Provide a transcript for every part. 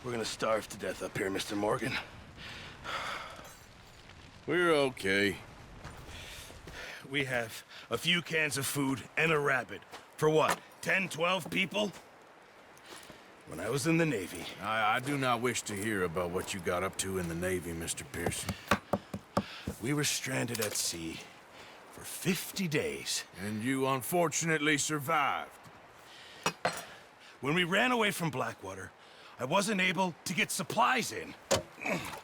We're gonna starve to death up here, Mr. Morgan. We're okay. We have a few cans of food and a rabbit. For what, 10, 12 people? When I was in the Navy... I do not wish to hear about what you got up to in the Navy, Mr. Pearson. We were stranded at sea for 50 days. And you unfortunately survived. When we ran away from Blackwater, I wasn't able to get supplies in.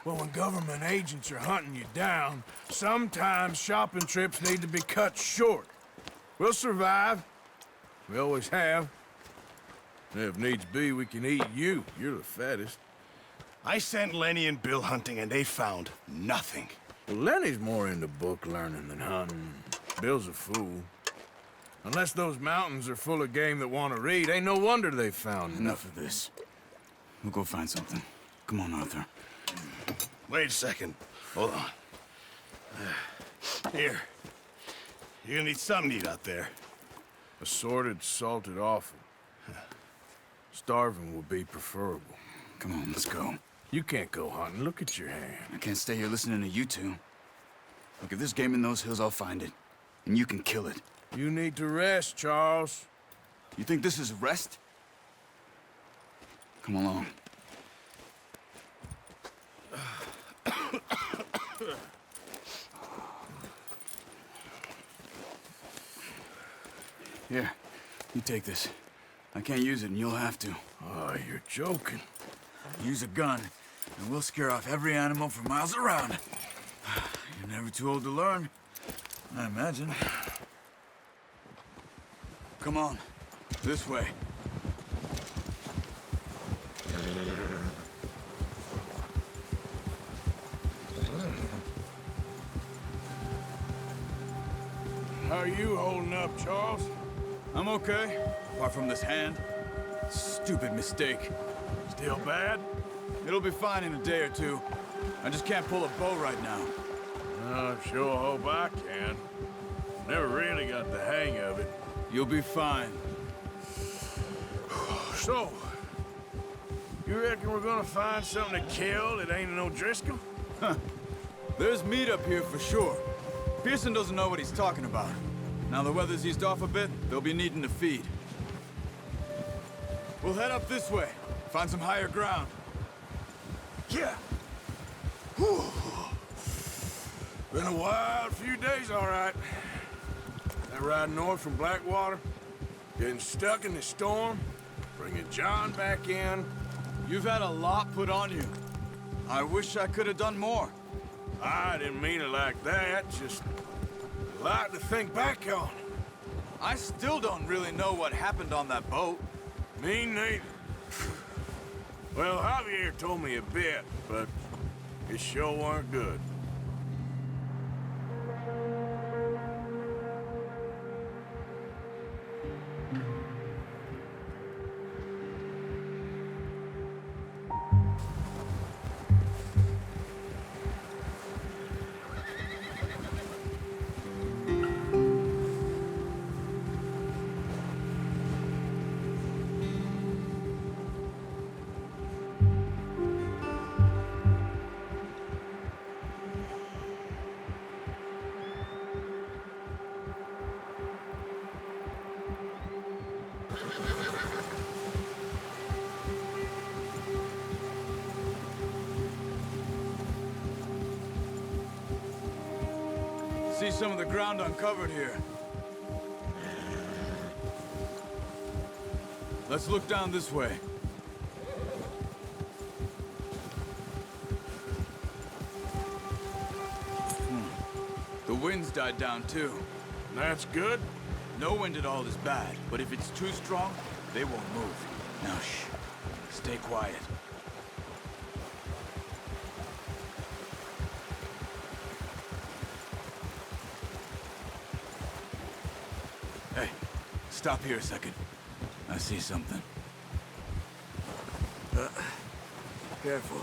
Well, when government agents are hunting you down, sometimes shopping trips need to be cut short. We'll survive. We always have. And if needs be, we can eat you. You're the fattest. I sent Lenny and Bill hunting, and they found nothing. Well, Lenny's more into book learning than hunting. Bill's a fool. Unless those mountains are full of game that want to read, ain't no wonder they found Enough of this. We'll go find something. Come on, Arthur. Wait a second. Hold on. Here. You're gonna need something to eat out there. Assorted, salted offal. Starving will be preferable. Come on, let's go. You can't go hunting. Look at your hand. I can't stay here listening to you two. Look, if there's game in those hills, I'll find it. And you can kill it. You need to rest, Charles. You think this is rest? Come along. Here, you take this. I can't use it, and you'll have to. Oh, you're joking. Use a gun, and we'll scare off every animal for miles around. You're never too old to learn, I imagine. Come on, this way. How are you holding up, Charles? I'm okay, apart from this hand. Stupid mistake. Still bad? It'll be fine in a day or two. I just can't pull a bow right now. I sure hope I can. Never really got the hang of it. You'll be fine. So, you reckon we're gonna find something to kill that ain't no Driscoll? Huh. There's meat up here for sure. Pearson doesn't know what he's talking about. Now the weather's eased off a bit, they'll be needing to feed. We'll head up this way. Find some higher ground. Yeah. Whew. Been a wild few days, all right. That ride north from Blackwater, getting stuck in the storm, bringing John back in. You've had a lot put on you. I wish I could have done more. I didn't mean it like that, just a lot to think back on. I still don't really know what happened on that boat. Me neither. Well, Javier told me a bit, but it sure weren't good. See some of the ground uncovered here. Let's look down this way. The wind's died down too. That's good. No wind at all is bad, but if it's too strong, they won't move. Now shh. Stay quiet. Hey, stop here a second. I see something. Careful.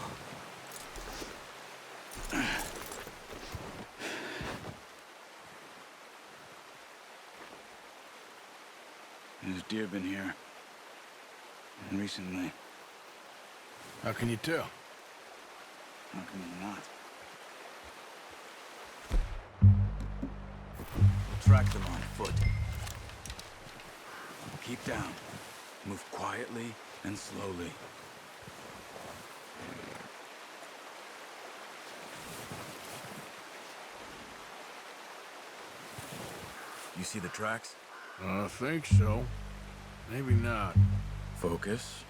There's deer been here. And recently. How can you tell? How can you not? We'll track them on foot. Keep down. Move quietly and slowly. You see the tracks? I think so. Maybe not. Focus.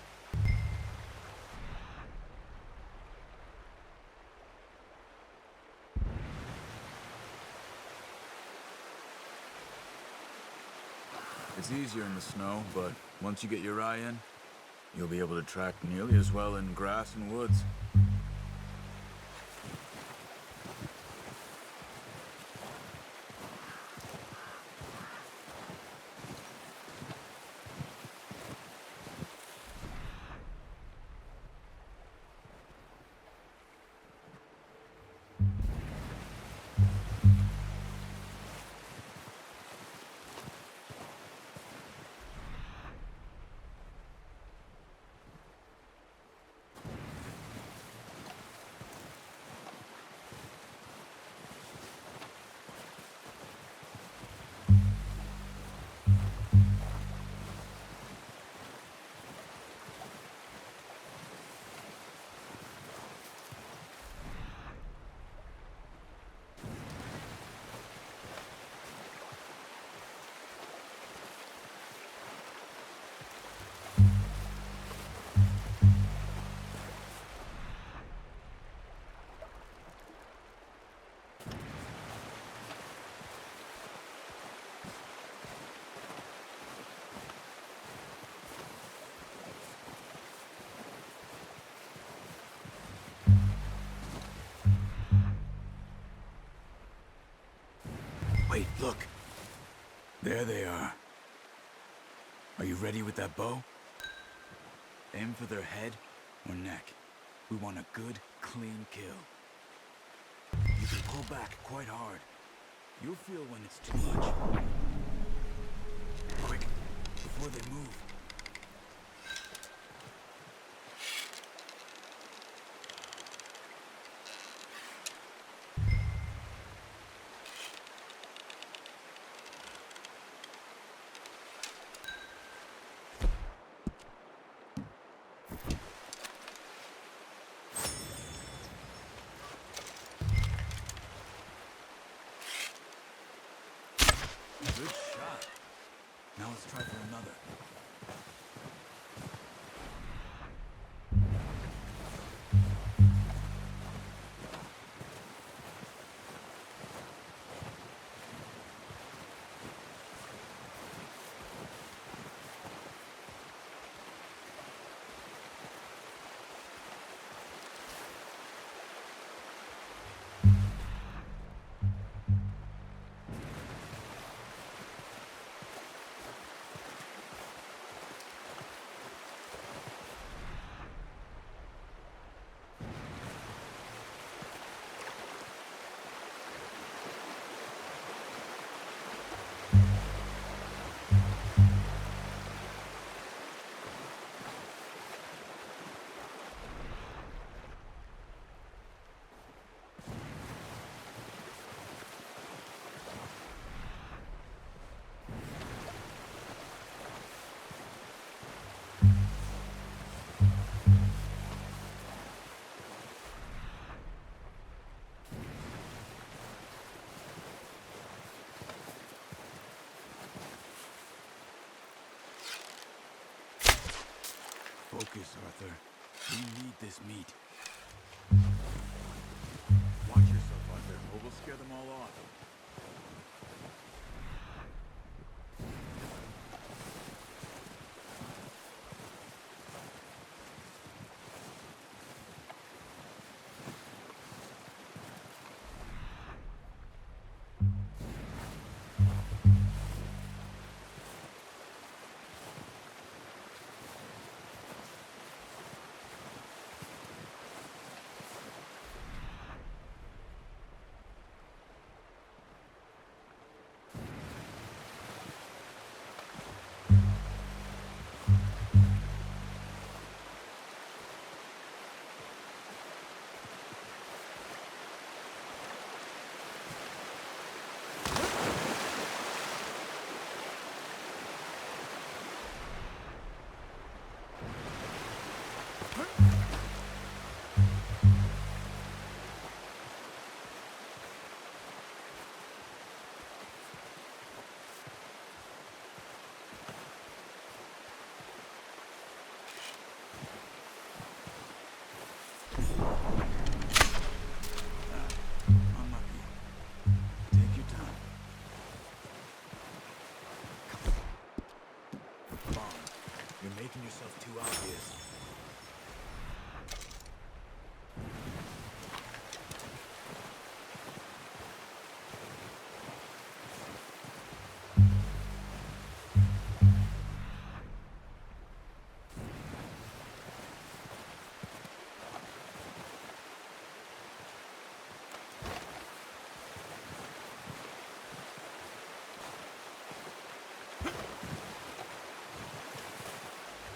It's easier in the snow, but once you get your eye in, you'll be able to track nearly as well in grass and woods. Wait, look. There they are. Are you ready with that bow? Aim for their head or neck. We want a good, clean kill. You can pull back quite hard. You'll feel when it's too much. Quick, before they move. Good shot. Now let's try for another. Focus, Arthur. We need this meat. Watch yourself, Arthur, or we'll scare them all off. making yourself too obvious.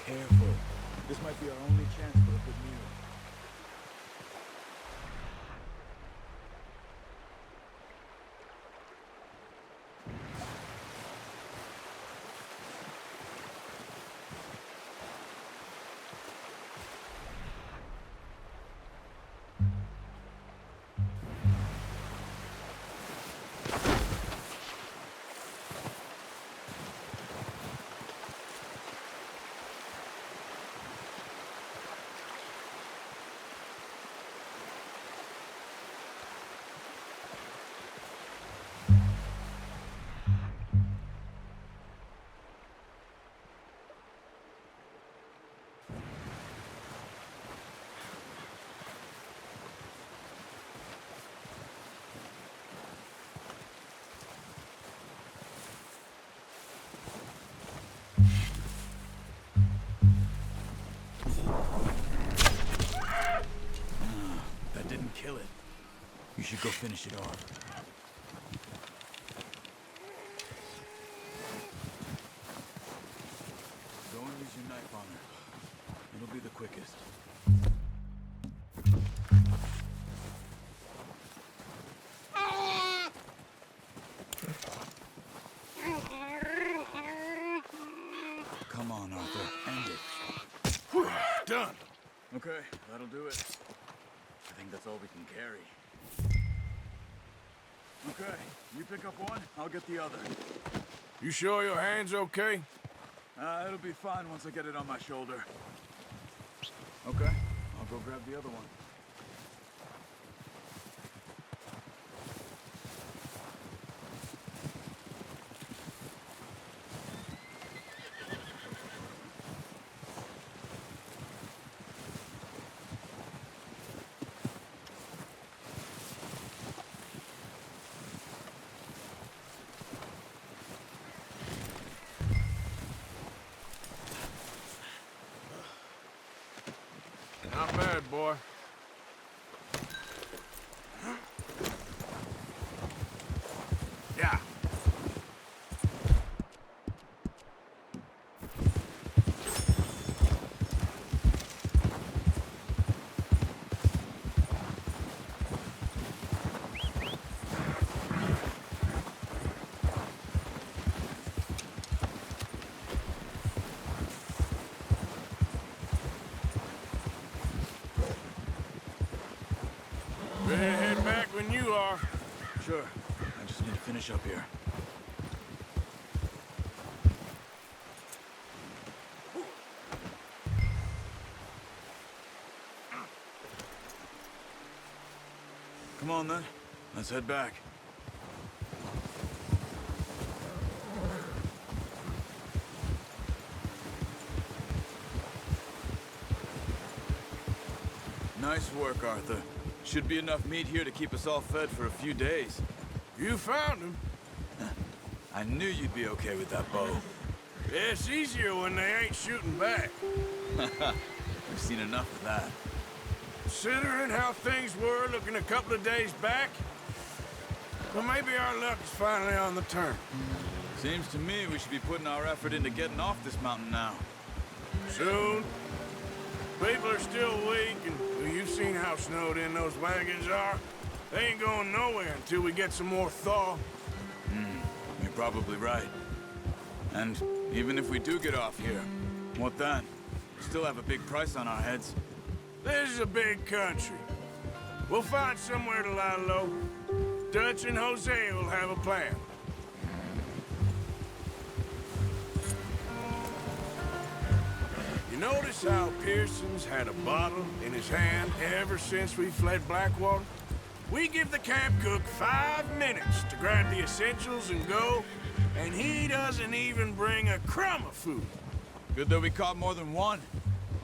Careful. This might be our only chance for a good meal. Kill it. You should go finish it off. Go and use your knife on her. It'll be the quickest. Come on, Arthur. End it. Whew, done. Okay, that'll do it. I think that's all we can carry. Okay, you pick up one, I'll get the other. You sure your hand's okay? It'll be fine once I get it on my shoulder. Okay, I'll go grab the other one. Not bad, boy. Yeah. Better head back when you are. Sure, I just need to finish up here. Come on then, let's head back. Nice work, Arthur. Should be enough meat here to keep us all fed for a few days. You found him. I knew you'd be okay with that bow. It's easier when they ain't shooting back. We've seen enough of that. Considering how things were looking a couple of days back, well, maybe our luck's finally on the turn. Seems to me we should be putting our effort into getting off this mountain now. Soon. People are still weak, and well, you've seen how snowed in those wagons are. They ain't going nowhere until we get some more thaw. You're probably right. And even if we do get off here, what then? We still have a big price on our heads. This is a big country. We'll find somewhere to lie low. Dutch and Jose will have a plan. You notice how Pearson's had a bottle in his hand ever since we fled Blackwater? We give the camp cook 5 minutes to grab the essentials and go, and he doesn't even bring a crumb of food. Good that we caught more than one.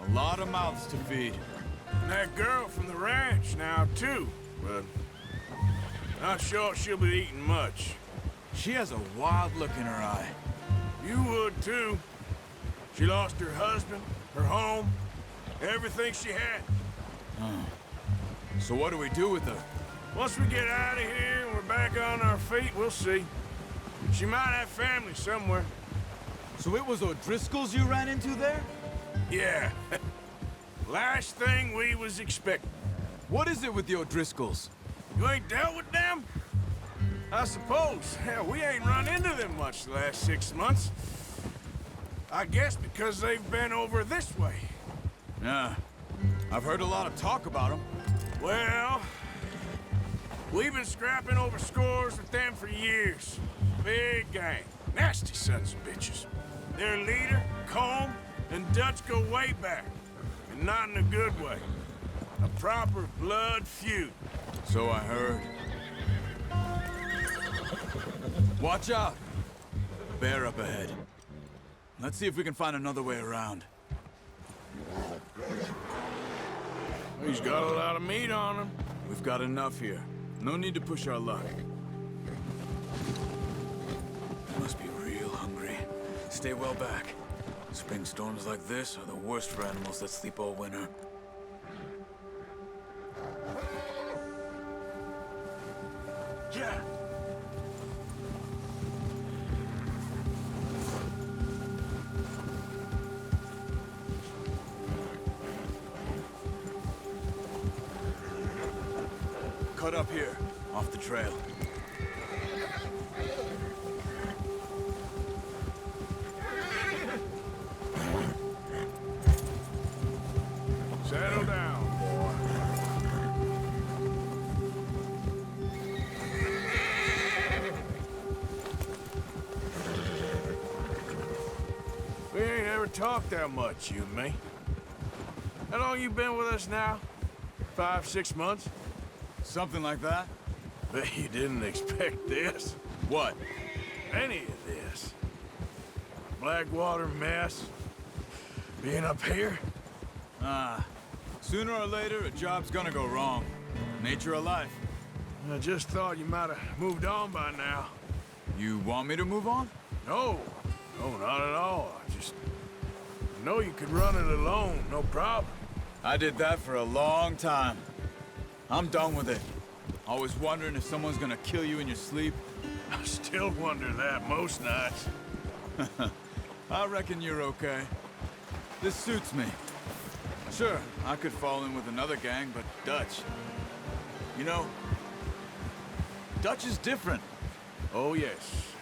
A lot of mouths to feed. And that girl from the ranch now, too. But not sure she'll be eating much. She has a wild look in her eye. You would, too. She lost her husband, her home, everything she had. So what do we do with her? Once we get out of here and we're back on our feet, we'll see. She might have family somewhere. So it was O'Driscoll's you ran into there? Yeah. Last thing we was expecting. What is it with the O'Driscolls? You ain't dealt with them? I suppose. Hell, we ain't run into them much the last 6 months. I guess because they've been over this way. Yeah. I've heard a lot of talk about them. Well, we've been scrapping over scores with them for years. Big gang. Nasty sons of bitches. Their leader, Combe, and Dutch go way back. And not in a good way. A proper blood feud. So I heard. Watch out! Bear up ahead. Let's see if we can find another way around. He's got a lot of meat on him. We've got enough here. No need to push our luck. They must be real hungry. Stay well back. Spring storms like this are the worst for animals that sleep all winter. Yeah. Cut up here, off the trail. Settle down, boy. We ain't ever talked that much, you and me. How long you been with us now? 5, 6 months? Something like that? Bet you didn't expect this. What? Any of this. Blackwater mess. Being up here? Sooner or later, a job's gonna go wrong. Nature of life. I just thought you might have moved on by now. You want me to move on? No. No, not at all. I know you could run it alone, no problem. I did that for a long time. I'm done with it. Always wondering if someone's gonna kill you in your sleep. I still wonder that most nights. I reckon you're okay. This suits me. Sure, I could fall in with another gang, but Dutch... You know, Dutch is different. Oh, yes.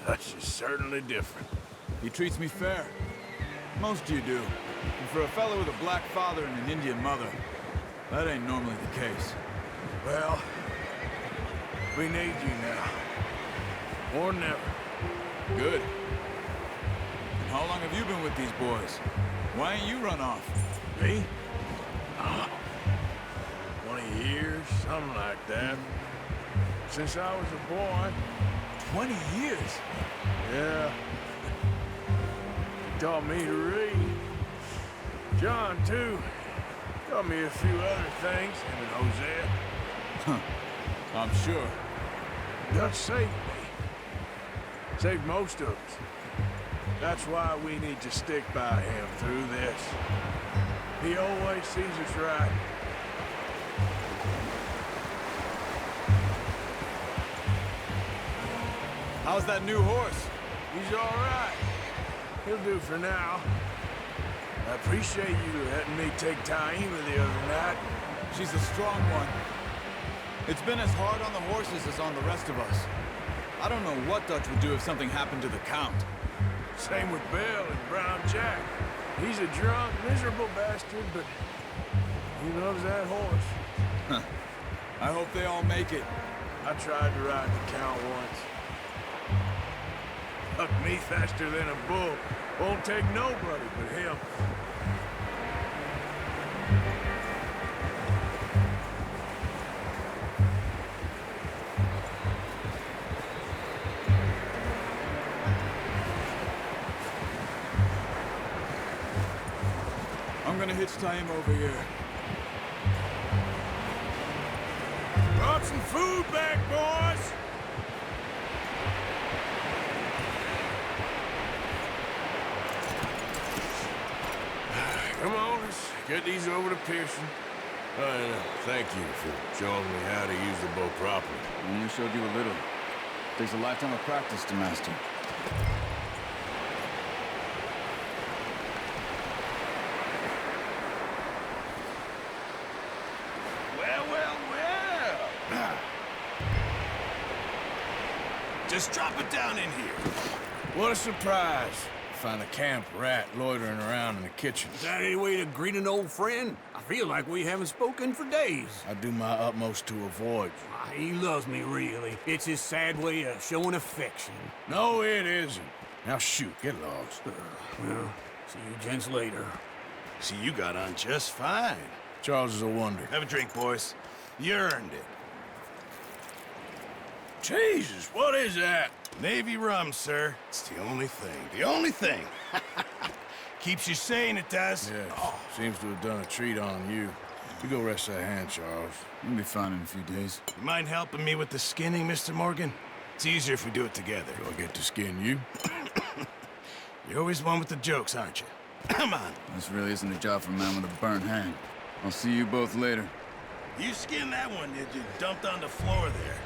Dutch is certainly different. He treats me fair. Most of you do. And for a fellow with a black father and an Indian mother, that ain't normally the case. Well, we need you now. Or never. Good. And how long have you been with these boys? Why ain't you run off? Me? 20 years, something like that. Since I was a boy. 20 years? Yeah. He taught me to read. John, too. Taught me a few other things, him and Hosea. Huh. I'm sure. Dutch saved me. Saved most of us. That's why we need to stick by him through this. He always sees us right. How's that new horse? He's all right. He'll do for now. I appreciate you letting me take Taima the other night. She's a strong one. It's been as hard on the horses as on the rest of us. I don't know what Dutch would do if something happened to the Count. Same with Bill and Brown Jack. He's a drunk, miserable bastard, but he loves that horse. Huh. I hope they all make it. I tried to ride the Count once. Hucked me faster than a bull. Won't take nobody but him. gonna hitch tie him over here. Brought some food back, boys! Come on, let's get these over to Pearson. And thank you for showing me how to use the bow properly. I only showed you a little. Takes a lifetime of practice to master. Well, well, well. Just drop it down in here. What a surprise. Find a camp rat loitering around in the kitchen. Is that any way to greet an old friend? I feel like we haven't spoken for days. I do my utmost to avoid you. He loves me, really. It's his sad way of showing affection. No, it isn't. Now shoot, get lost. Well, see you gents later. See, you got on just fine. Charles is a wonder. Have a drink, boys. You earned it. Jesus, what is that? Navy rum, sir. It's the only thing. The only thing. Keeps you sane, it does. Yes, seems to have done a treat on you. You go rest that hand, Charles. You'll be fine in a few days. You mind helping me with the skinning, Mr. Morgan? It's easier if we do it together. Do I get to skin you? You're always one with the jokes, aren't you? Come on. This really isn't a job for a man with a burnt hand. I'll see you both later. You skinned that one, did you? Dumped on the floor there.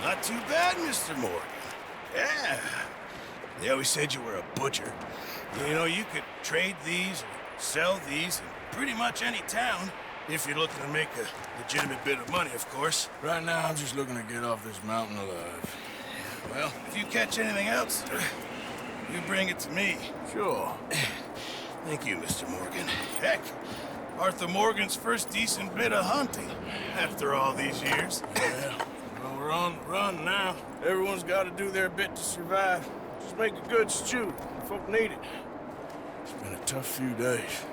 Not too bad, Mr. Morgan. Yeah. They always said you were a butcher. You know, you could trade these or sell these in pretty much any town, if you're looking to make a legitimate bit of money, of course. Right now, I'm just looking to get off this mountain alive. Well, if you catch anything else, you bring it to me. Sure. Thank you, Mr. Morgan. Heck, Arthur Morgan's first decent bit of hunting after all these years. Yeah. Well, we're on the run now. Everyone's got to do their bit to survive. Just make a good stew. Folk need it. It's been a tough few days.